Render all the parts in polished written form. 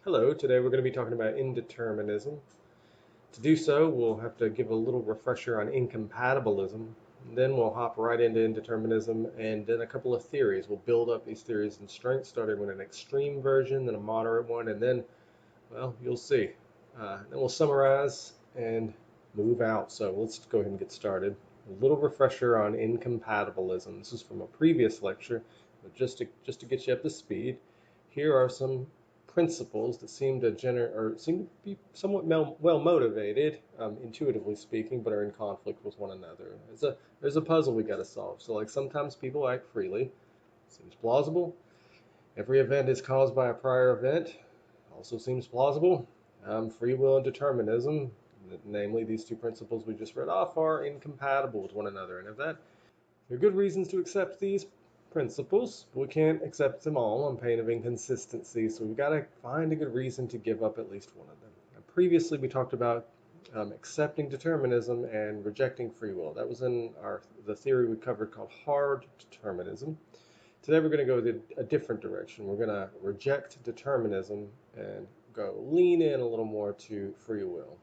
Hello, today we're going to be talking about indeterminism. To do so, we'll have to give a little refresher on incompatibilism. Then we'll hop right into indeterminism and then a couple of theories. We'll build up these theories in strength, starting with an extreme version, then a moderate one, and then, well, you'll see. Then we'll summarize and move out. So let's go ahead and get started. A little refresher on incompatibilism. This is from a previous lecture, but just to get you up to speed, here are some principles that seem to be somewhat well motivated, intuitively speaking, but are in conflict with one another. There's a puzzle we got to solve. So, like, sometimes people act freely, seems plausible. Every event is caused by a prior event, also seems plausible. Free will and determinism, namely these two principles we just read off, are incompatible with one another, and if that there are good reasons to accept these principles, but we can't accept them all on pain of inconsistency, so we've got to find a good reason to give up at least one of them. Now, previously, we talked about accepting determinism and rejecting free will. That was in the theory we covered called hard determinism. Today, we're going to go a different direction. We're going to reject determinism and lean in a little more to free will.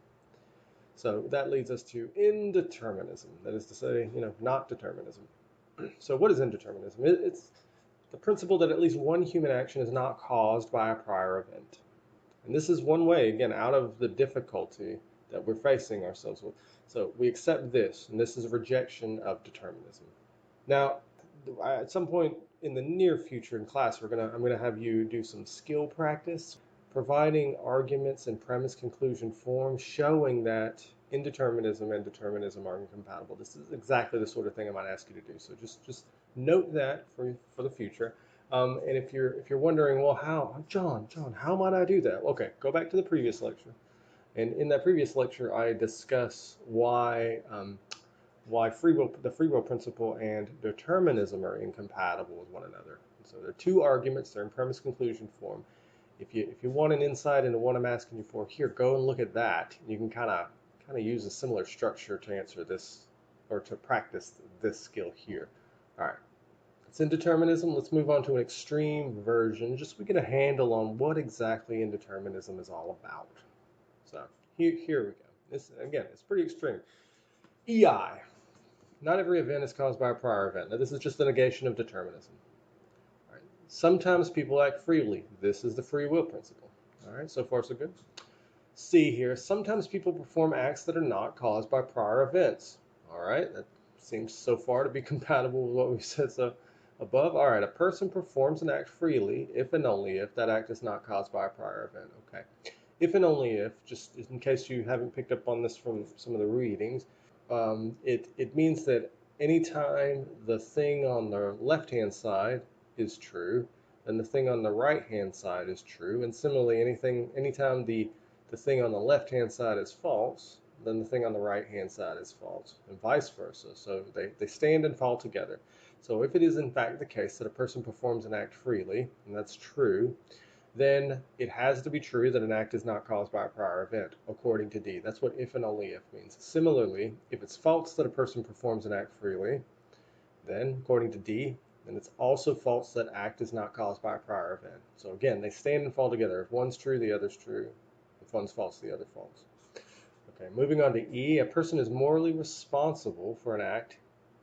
So that leads us to indeterminism. That is to say, not determinism. So what is indeterminism? It's the principle that at least one human action is not caused by a prior event. And this is one way, again, out of the difficulty that we're facing ourselves with. So we accept this, and this is a rejection of determinism. Now, at some point in the near future in class, I'm going to have you do some skill practice, providing arguments in premise conclusion form, showing that indeterminism and determinism are incompatible. This is exactly the sort of thing I might ask you to do. So just note that for the future. And if you're wondering, well, John, how might I do that? Okay, go back to the previous lecture. And in that previous lecture, I discuss why the free will principle and determinism are incompatible with one another. So there are two arguments. They're in premise conclusion form. If you want an insight into what I'm asking you for, here, go and look at that. You can kind of use a similar structure to answer this or to practice this skill here. All right, it's indeterminism. Let's move on to an extreme version, just so we get a handle on what exactly indeterminism is all about. So here we go. This, again, it's pretty extreme. EI. Not every event is caused by a prior event. Now, this is just the negation of determinism. All right. Sometimes people act freely. This is the free will principle. All right, so far so good. C here, sometimes people perform acts that are not caused by prior events. All right, that seems so far to be compatible with what we said so above. All right, a person performs an act freely if and only if that act is not caused by a prior event. Okay, if and only if, just in case you haven't picked up on this from some of the readings, it means that anytime the thing on the left-hand side is true, then the thing on the right-hand side is true, and similarly, anytime the thing on the left-hand side is false, then the thing on the right-hand side is false, and vice versa. So they stand and fall together. So if it is in fact the case that a person performs an act freely, and that's true, then it has to be true that an act is not caused by a prior event, according to D. That's what if and only if means. Similarly, if it's false that a person performs an act freely, then according to D, then it's also false that act is not caused by a prior event. So again, they stand and fall together. If one's true, the other's true. If one's false, the other false. Okay, moving on to E, a person is morally responsible for an act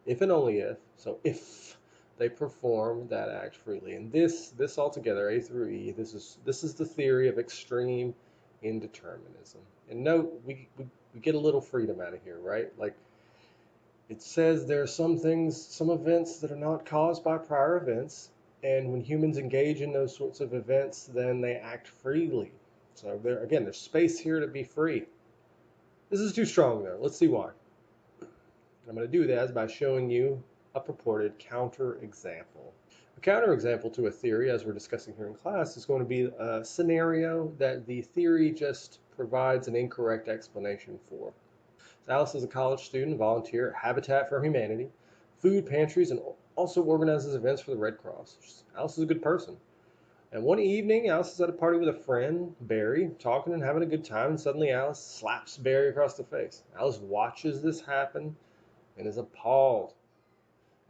if and only if, so if they perform that act freely. And this altogether, A through E, this is the theory of extreme indeterminism. And note, we get a little freedom out of here, right? Like, it says there are some events that are not caused by prior events, and when humans engage in those sorts of events, then they act freely. So there's space here to be free. This is too strong, though. Let's see why. I'm going to do that by showing you a purported counterexample. A counterexample to a theory, as we're discussing here in class, is going to be a scenario that the theory just provides an incorrect explanation for. So Alice is a college student, volunteer at Habitat for Humanity, food pantries, and also organizes events for the Red Cross. Alice is a good person. And one evening, Alice is at a party with a friend, Barry, talking and having a good time, and suddenly Alice slaps Barry across the face. Alice watches this happen and is appalled.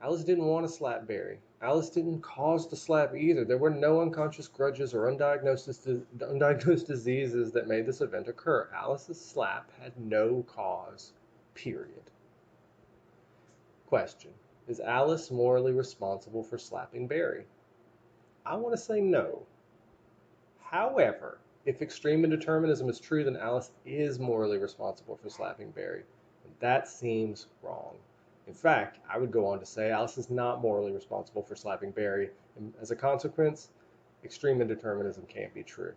Alice didn't want to slap Barry. Alice didn't cause the slap either. There were no unconscious grudges or undiagnosed diseases that made this event occur. Alice's slap had no cause, period. Question: is Alice morally responsible for slapping Barry? I want to say no. However, if extreme indeterminism is true, then Alice is morally responsible for slapping Barry. And that seems wrong. In fact, I would go on to say Alice is not morally responsible for slapping Barry, and as a consequence, extreme indeterminism can't be true.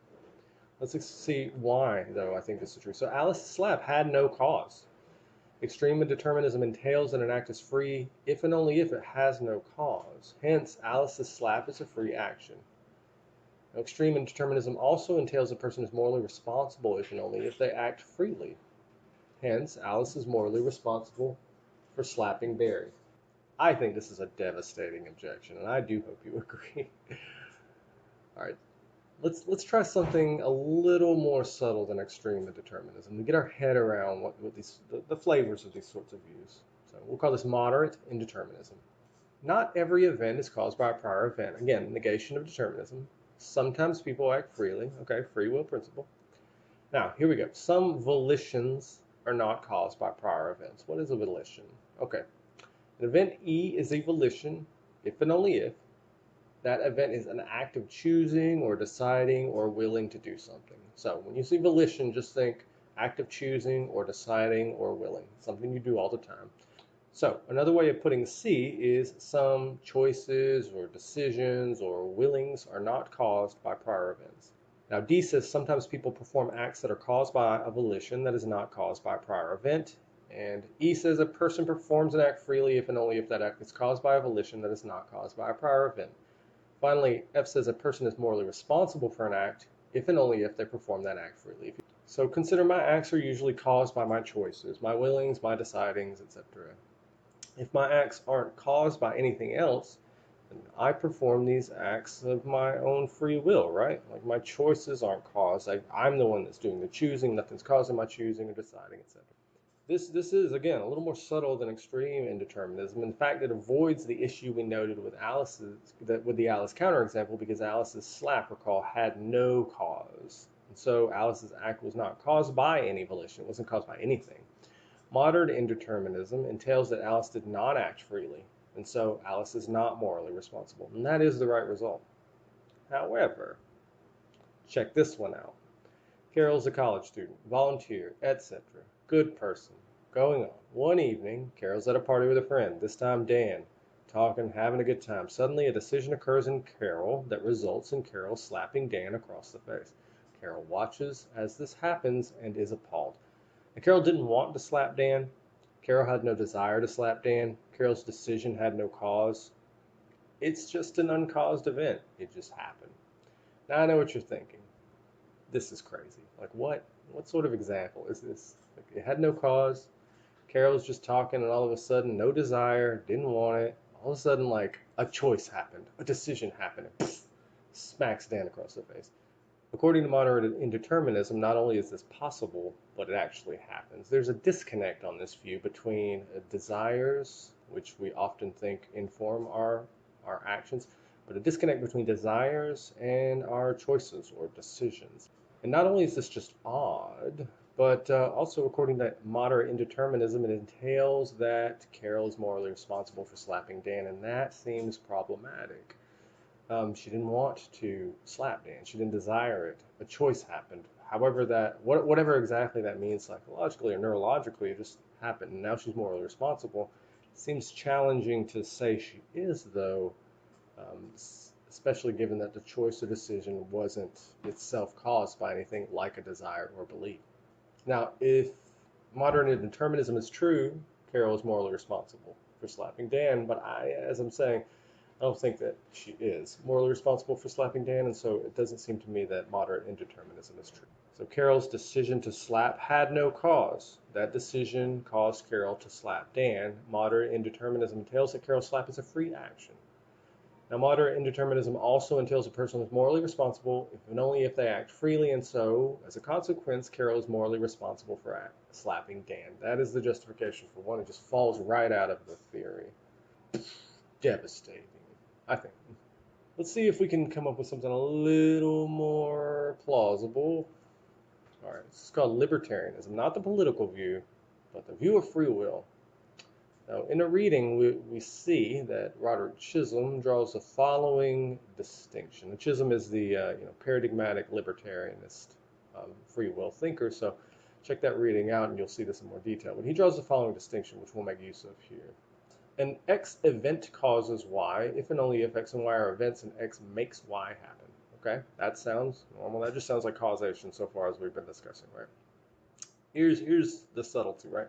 Let's see why, though, I think this is true. So Alice's slap had no cause. Extreme indeterminism entails that an act is free if and only if it has no cause. Hence, Alice's slap is a free action. Now, extreme indeterminism also entails a person is morally responsible if and only if they act freely. Hence, Alice is morally responsible for slapping Barry. I think this is a devastating objection, and I do hope you agree. All right, let's try something a little more subtle than extreme indeterminism to get our head around what the flavors of these sorts of views. So we'll call this moderate indeterminism. Not every event is caused by a prior event. Again, negation of determinism. Sometimes people act freely. Okay, free will principle. Now, here we go. Some volitions are not caused by prior events. What is a volition? Okay, an event E is a volition if and only if that event is an act of choosing or deciding or willing to do something. So when you see volition, just think act of choosing or deciding or willing, something you do all the time. So another way of putting C is some choices or decisions or willings are not caused by prior events. Now D says sometimes people perform acts that are caused by a volition that is not caused by a prior event. And E says a person performs an act freely if and only if that act is caused by a volition that is not caused by a prior event. Finally, F says a person is morally responsible for an act if and only if they perform that act freely. So consider my acts are usually caused by my choices, my willings, my decidings, etc. If my acts aren't caused by anything else, then I perform these acts of my own free will, right? Like my choices aren't caused. I'm the one that's doing the choosing. Nothing's causing my choosing or deciding, etc. This is, again, a little more subtle than extreme indeterminism. In fact, it avoids the issue we noted with the Alice counterexample, because Alice's slap, recall, had no cause. And so Alice's act was not caused by any volition. It wasn't caused by anything. Modern indeterminism entails that Alice did not act freely, and so Alice is not morally responsible. And that is the right result. However, check this one out. Carol's a college student, volunteer, etc. Good person. Going on. One evening, Carol's at a party with a friend, this time Dan, talking, having a good time. Suddenly, a decision occurs in Carol that results in Carol slapping Dan across the face. Carol watches as this happens and is appalled. Now, Carol didn't want to slap Dan. Carol had no desire to slap Dan. Carol's decision had no cause. It's just an uncaused event. It just happened. Now I know what you're thinking. This is crazy. Like what sort of example is this? Like, it had no cause. Carol was just talking, and all of a sudden, no desire, didn't want it. All of a sudden, like a choice happened, a decision happened, and pff, smacks Dan across the face. According to modern indeterminism, not only is this possible, but it actually happens. There's a disconnect on this view between desires, which we often think inform our actions, but a disconnect between desires and our choices or decisions. And not only is this just odd, but also according to modern indeterminism, it entails that Carol is morally responsible for slapping Dan, and that seems problematic. She didn't want to slap Dan. She didn't desire it. A choice happened. However, whatever exactly that means psychologically or neurologically, it just happened, and now she's morally responsible. It seems challenging to say she is, though, especially given that the choice or decision wasn't itself caused by anything like a desire or belief. Now, if modern indeterminism is true, Carol is morally responsible for slapping Dan, but as I'm saying, I don't think that she is morally responsible for slapping Dan, and so it doesn't seem to me that modern indeterminism is true. So Carol's decision to slap had no cause. That decision caused Carol to slap Dan. Modern indeterminism entails that Carol's slap is a free action. Now, modern indeterminism also entails a person is morally responsible if and only if they act freely, and so, as a consequence, Carol is morally responsible for slapping Dan. That is the justification for one. It just falls right out of the theory. Devastating. I think. Let's see if we can come up with something a little more plausible. All right, this is called libertarianism, not the political view, but the view of free will. Now, in a reading, we see that Roderick Chisholm draws the following distinction. And Chisholm is the paradigmatic libertarianist free will thinker, so check that reading out and you'll see this in more detail. But he draws the following distinction, which we'll make use of here. An X event causes Y if and only if X and Y are events and X makes Y happen. Okay, that sounds normal. That just sounds like causation so far as we've been discussing, right? Here's the subtlety, right?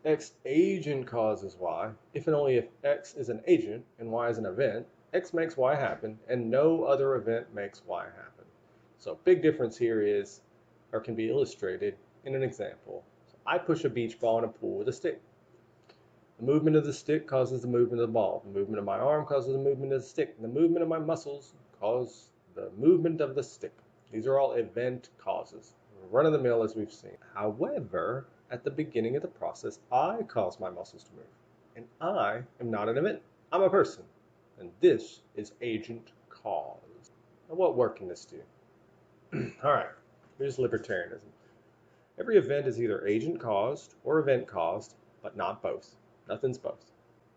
X agent causes Y if and only if X is an agent and Y is an event. X makes Y happen and no other event makes Y happen. So big difference here is, or can be illustrated in an example. So I push a beach ball in a pool with a stick. The movement of the stick causes the movement of the ball. The movement of my arm causes the movement of the stick. And the movement of my muscles cause the movement of the stick. These are all event causes. Run of the mill as we've seen. However, at the beginning of the process, I cause my muscles to move. And I am not an event. I'm a person. And this is agent cause. Now, what work can this do? All right, here's libertarianism. Every event is either agent caused or event caused, but not both. Nothing's both.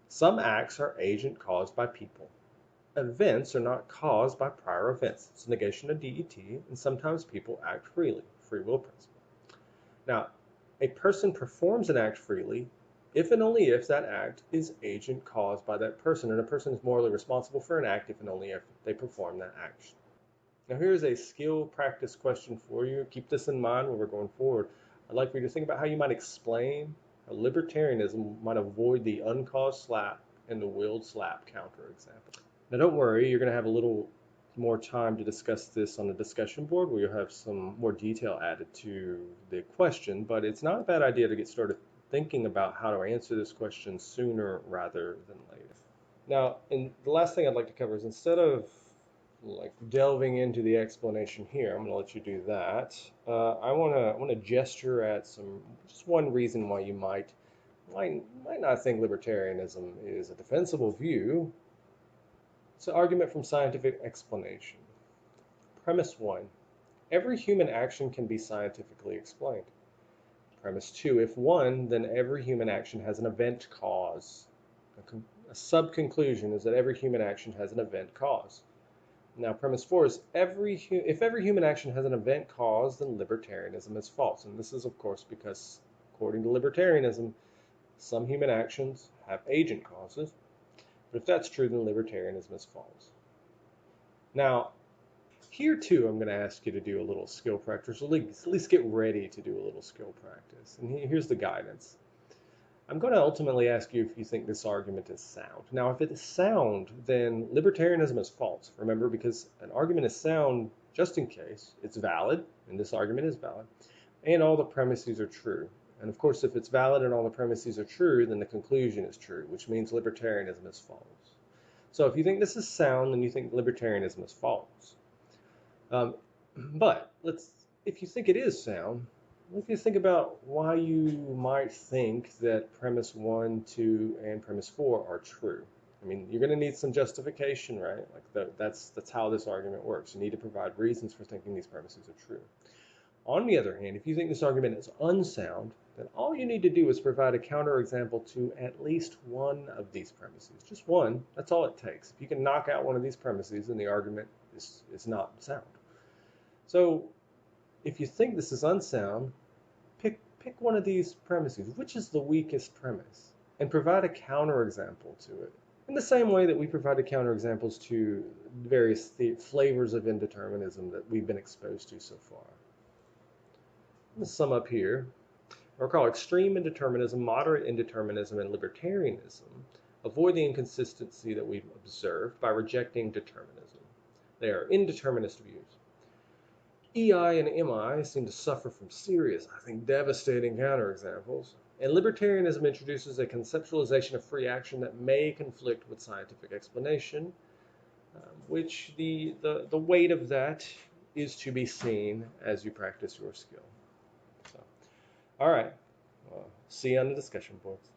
Some acts are agent caused by people. Events are not caused by prior events. It's a negation of DET, and sometimes people act freely. Free will principle. Now, a person performs an act freely if and only if that act is agent caused by that person, and a person is morally responsible for an act if and only if they perform that action. Now, here's a skill practice question for you. Keep this in mind when we're going forward. I'd like for you to think about how you might explain how libertarianism might avoid the uncaused slap and the willed slap counterexample. Now, don't worry, you're going to have a little more time to discuss this on the discussion board where you'll have some more detail added to the question, but it's not a bad idea to get started thinking about how to answer this question sooner rather than later. Now, the last thing I'd like to cover is, instead of delving into the explanation here, I'm going to let you do that. I want to gesture at just one reason why you might not think libertarianism is a defensible view. It's an argument from scientific explanation. Premise 1. Every human action can be scientifically explained. Premise 2. If one, then every human action has an event cause. A sub-conclusion is that every human action has an event cause. Now, premise 4 is if every human action has an event cause, then libertarianism is false. And this is, of course, because according to libertarianism, some human actions have agent causes. But if that's true, then libertarianism is false. Now, here too, I'm going to ask you to do a little skill practice, or at least get ready to do a little skill practice. And here's the guidance. I'm going to ultimately ask you if you think this argument is sound. Now, if it is sound, then libertarianism is false. Remember, because an argument is sound just in case it's valid, and this argument is valid, and all the premises are true. And of course, if it's valid and all the premises are true, then the conclusion is true, which means libertarianism is false. So if you think this is sound, then you think libertarianism is false. But if you think it is sound, if you think about why you might think that premise 1, 2, and premise 4 are true. I mean, you're going to need some justification, right? That's how this argument works. You need to provide reasons for thinking these premises are true. On the other hand, if you think this argument is unsound, then all you need to do is provide a counterexample to at least one of these premises. Just one, that's all it takes. If you can knock out one of these premises, then the argument is not sound. So if you think this is unsound, pick one of these premises. Which is the weakest premise? And provide a counterexample to it. In the same way that we provided counterexamples to various flavors of indeterminism that we've been exposed to so far. Let's sum up here. We'll call extreme indeterminism, moderate indeterminism, and libertarianism avoid the inconsistency that we've observed by rejecting determinism. They are indeterminist views. EI and MI seem to suffer from serious, I think, devastating counterexamples. And libertarianism introduces a conceptualization of free action that may conflict with scientific explanation, which the weight of that is to be seen as you practice your skill. So, all right, see you on the discussion boards.